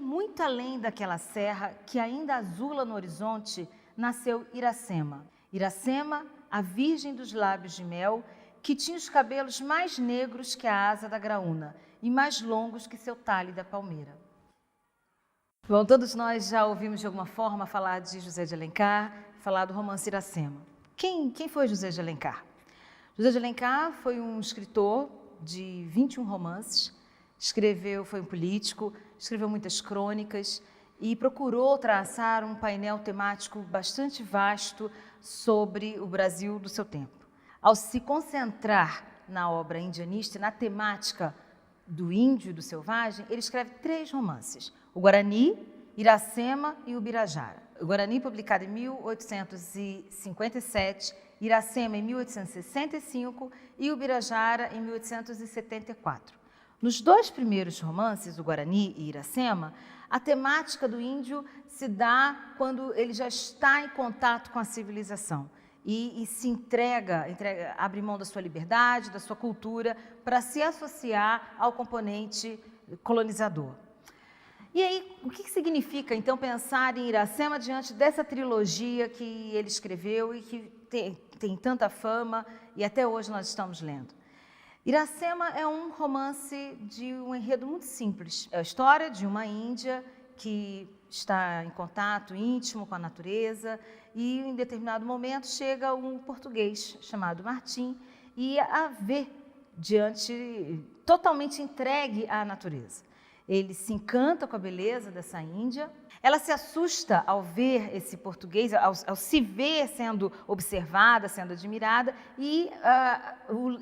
Muito além daquela serra que ainda azula no horizonte, nasceu Iracema. Iracema, a virgem dos lábios de mel, que tinha os cabelos mais negros que a asa da graúna e mais longos que seu talhe da palmeira. Bom, todos nós já ouvimos de alguma forma falar de José de Alencar, falar do romance Iracema. Quem foi José de Alencar? José de Alencar foi um escritor de 21 romances, foi um político, escreveu muitas crônicas e procurou traçar um painel temático bastante vasto sobre o Brasil do seu tempo. Ao se concentrar na obra indianista, na temática do índio e do selvagem, ele escreve 3 romances: o Guarani, Iracema e o Birajara. O Guarani, publicado em 1857, Iracema em 1865 e o Birajara em 1874. Nos 2 primeiros romances, o Guarani e Iracema, a temática do índio se dá quando ele já está em contato com a civilização e se abre mão da sua liberdade, da sua cultura, para se associar ao componente colonizador. E aí, o que significa, então, pensar em Iracema diante dessa trilogia que ele escreveu e que tem tanta fama e até hoje nós estamos lendo? Iracema é um romance de um enredo muito simples. É a história de uma índia que está em contato íntimo com a natureza e, em determinado momento, chega um português chamado Martim e a vê totalmente entregue à natureza. Ele se encanta com a beleza dessa índia. Ela se assusta ao ver esse português, ao se ver sendo observada, sendo admirada, e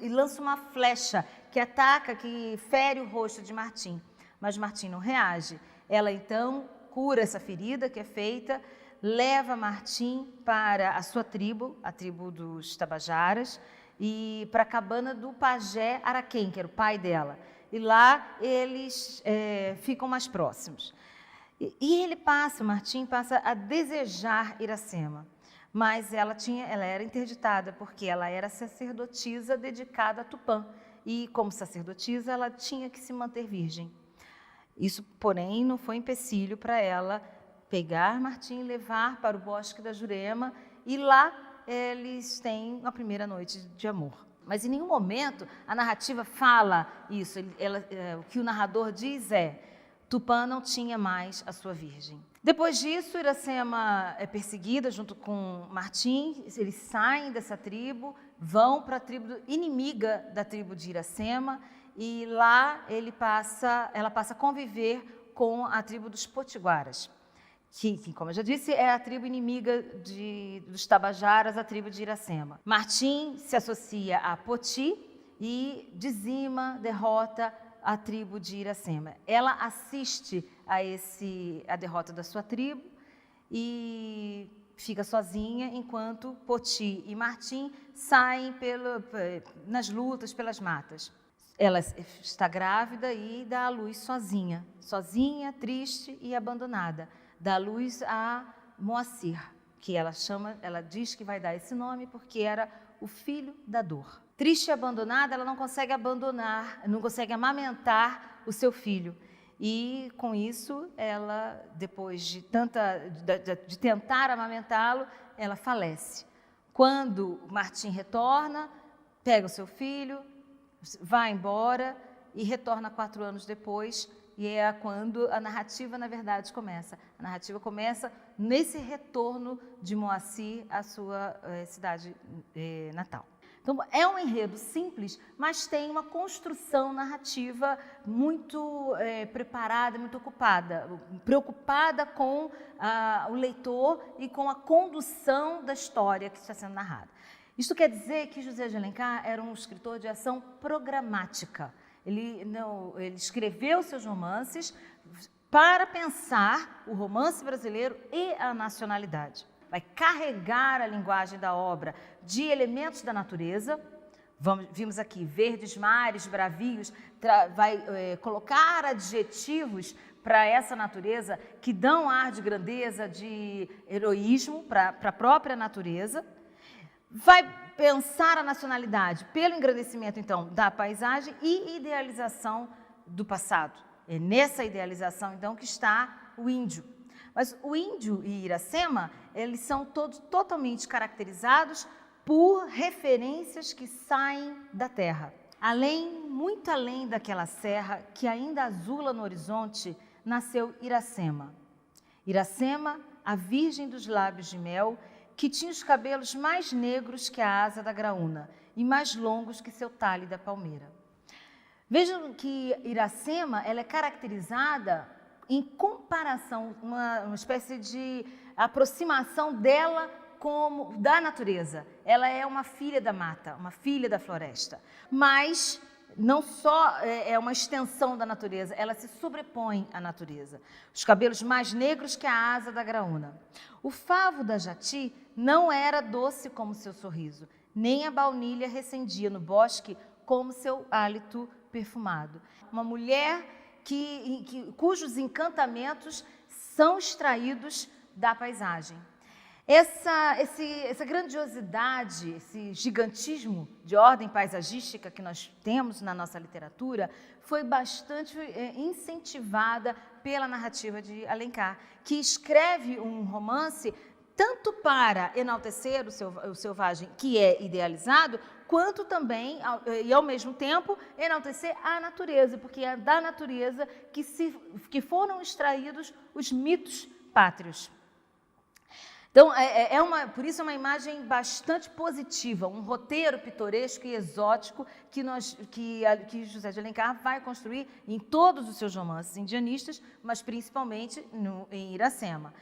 lança uma flecha que ataca, que fere o rosto de Martim. Mas Martim não reage. Ela, então, cura essa ferida que é feita, leva Martim para a sua tribo, a tribo dos Tabajaras, e para a cabana do pajé Araquém, que era o pai dela. E lá eles ficam mais próximos. E o Martim passa a desejar Iracema, mas ela era interditada, porque ela era sacerdotisa dedicada a Tupã. E como sacerdotisa, ela tinha que se manter virgem. Isso, porém, não foi empecilho para ela pegar Martim e levar para o bosque da Jurema, e lá eles têm a primeira noite de amor. Mas em nenhum momento a narrativa fala isso. O que o narrador diz é: Tupã não tinha mais a sua virgem. Depois disso, Iracema é perseguida junto com Martim. Eles saem dessa tribo, vão para a tribo inimiga da tribo de Iracema, e lá ela passa a conviver com a tribo dos Potiguaras, que, como eu já disse, é a tribo inimiga dos Tabajaras, a tribo de Iracema. Martim se associa a Poti e dizima, derrota a tribo de Iracema. Ela assiste a derrota da sua tribo e fica sozinha, enquanto Poti e Martim saem nas lutas pelas matas. Ela está grávida e dá à luz sozinha, triste e abandonada. Dá luz a Moacir, que ela diz que vai dar esse nome porque era o filho da dor. Triste e abandonada, ela não consegue amamentar o seu filho. E com isso, ela, depois de tentar amamentá-lo, ela falece. Quando Martim retorna, pega o seu filho, vai embora e retorna 4 anos depois. E é quando a narrativa, na verdade, começa. A narrativa começa nesse retorno de Moacir à sua cidade natal. Então, é um enredo simples, mas tem uma construção narrativa muito preparada, muito preocupada com o leitor e com a condução da história que está sendo narrada. Isto quer dizer que José de Alencar era um escritor de ação programática. Ele escreveu seus romances para pensar o romance brasileiro e a nacionalidade. Vai carregar a linguagem da obra de elementos da natureza. Vimos aqui verdes mares, bravios, vai colocar adjetivos para essa natureza que dão ar de grandeza, de heroísmo para a própria natureza. Vai pensar a nacionalidade pelo engrandecimento, então, da paisagem e idealização do passado. É nessa idealização, então, que está o índio. Mas o índio e Iracema, eles são todos totalmente caracterizados por referências que saem da terra. Muito além daquela serra que ainda azula no horizonte, nasceu Iracema. Iracema, a virgem dos lábios de mel, que tinha os cabelos mais negros que a asa da graúna e mais longos que seu talhe da palmeira. Vejam que Iracema ela é caracterizada em comparação, uma espécie de aproximação dela como da natureza. Ela é uma filha da mata, uma filha da floresta, mas não só é uma extensão da natureza, ela se sobrepõe à natureza. Os cabelos mais negros que a asa da graúna. O favo da jati não era doce como seu sorriso, nem a baunilha recendia no bosque como seu hálito perfumado. Uma mulher cujos encantamentos são extraídos da paisagem. Essa grandiosidade, esse gigantismo de ordem paisagística que nós temos na nossa literatura foi bastante incentivada pela narrativa de Alencar, que escreve um romance tanto para enaltecer o selvagem que é idealizado, quanto também, e ao mesmo tempo, enaltecer a natureza, porque é da natureza que foram extraídos os mitos pátrios. Então, por isso é uma imagem bastante positiva, um roteiro pitoresco e exótico que José de Alencar vai construir em todos os seus romances indianistas, mas principalmente em Iracema.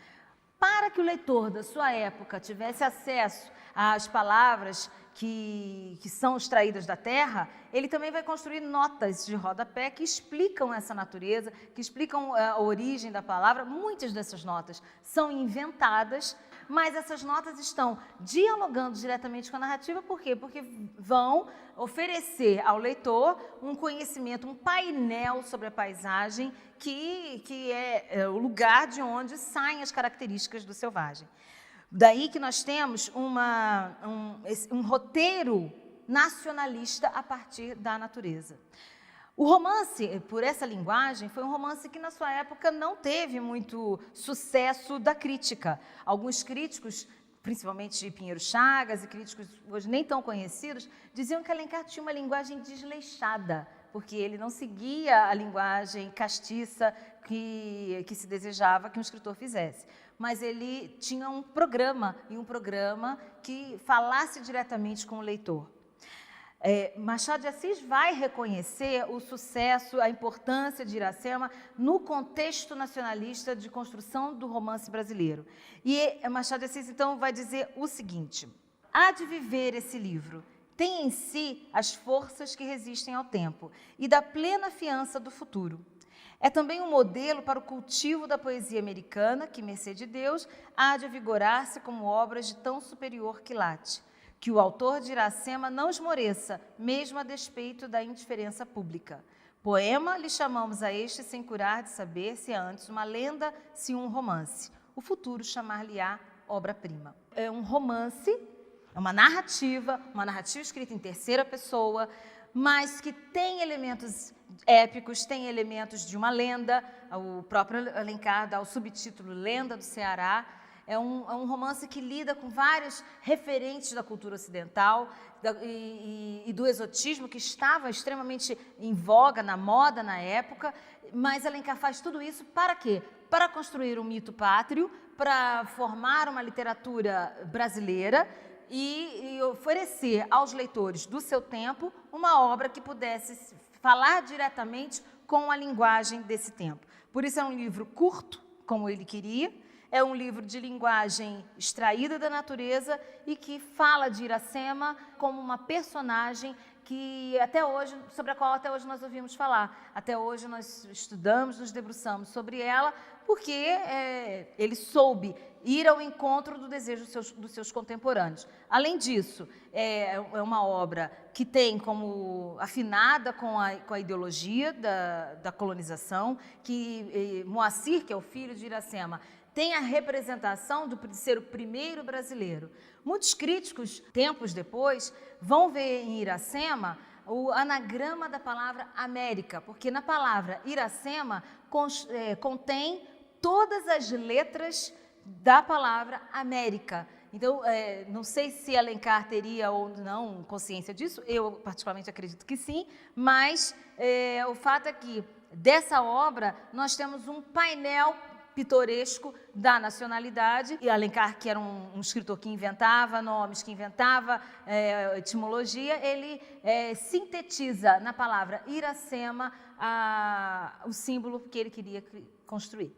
Para que o leitor da sua época tivesse acesso às palavras que são extraídas da terra, ele também vai construir notas de rodapé que explicam essa natureza, que explicam a origem da palavra. Muitas dessas notas são inventadas, mas essas notas estão dialogando diretamente com a narrativa. Por quê? Porque vão oferecer ao leitor um conhecimento, um painel sobre a paisagem que é o lugar de onde saem as características do selvagem. Daí que nós temos um roteiro nacionalista a partir da natureza. O romance, por essa linguagem, foi um romance que na sua época não teve muito sucesso da crítica. Alguns críticos, principalmente de Pinheiro Chagas e críticos hoje nem tão conhecidos, diziam que Alencar tinha uma linguagem desleixada, porque ele não seguia a linguagem castiça que se desejava que um escritor fizesse. Mas ele tinha um programa que falasse diretamente com o leitor. Machado de Assis vai reconhecer o sucesso, a importância de Iracema no contexto nacionalista de construção do romance brasileiro. E Machado de Assis, então, vai dizer o seguinte: há de viver esse livro, tem em si as forças que resistem ao tempo e da plena fiança do futuro. É também um modelo para o cultivo da poesia americana, que, mercê de Deus, há de vigorar-se como obras de tão superior quilate. Que o autor de Iracema não esmoreça, mesmo a despeito da indiferença pública. Poema lhe chamamos a este sem curar de saber se é antes uma lenda, se um romance. O futuro chamar-lhe-á obra-prima. É um romance, é uma narrativa escrita em terceira pessoa, mas que tem elementos épicos, tem elementos de uma lenda. O próprio Alencar dá o subtítulo Lenda do Ceará. É um romance que lida com vários referentes da cultura ocidental e do exotismo, que estava extremamente em voga, na moda na época, mas Alencar faz tudo isso para quê? Para construir um mito pátrio, para formar uma literatura brasileira e oferecer aos leitores do seu tempo uma obra que pudesse falar diretamente com a linguagem desse tempo. Por isso é um livro curto, como ele queria. É um livro de linguagem extraída da natureza e que fala de Iracema como uma personagem sobre a qual até hoje nós ouvimos falar. Até hoje nós estudamos, nos debruçamos sobre ela, porque ele soube ir ao encontro do desejo dos seus contemporâneos. Além disso, é uma obra que tem como afinada com a ideologia da colonização, que Moacir, que é o filho de Iracema, tem a representação de ser o primeiro brasileiro. Muitos críticos, tempos depois, vão ver em Iracema o anagrama da palavra América, porque na palavra Iracema contém todas as letras da palavra América. Então, não sei se Alencar teria ou não consciência disso, eu particularmente acredito que sim, mas o fato é que dessa obra nós temos um painel pitoresco da nacionalidade, e Alencar, que era um escritor que inventava nomes, que inventava etimologia, ele sintetiza na palavra Iracema o símbolo que ele queria construir.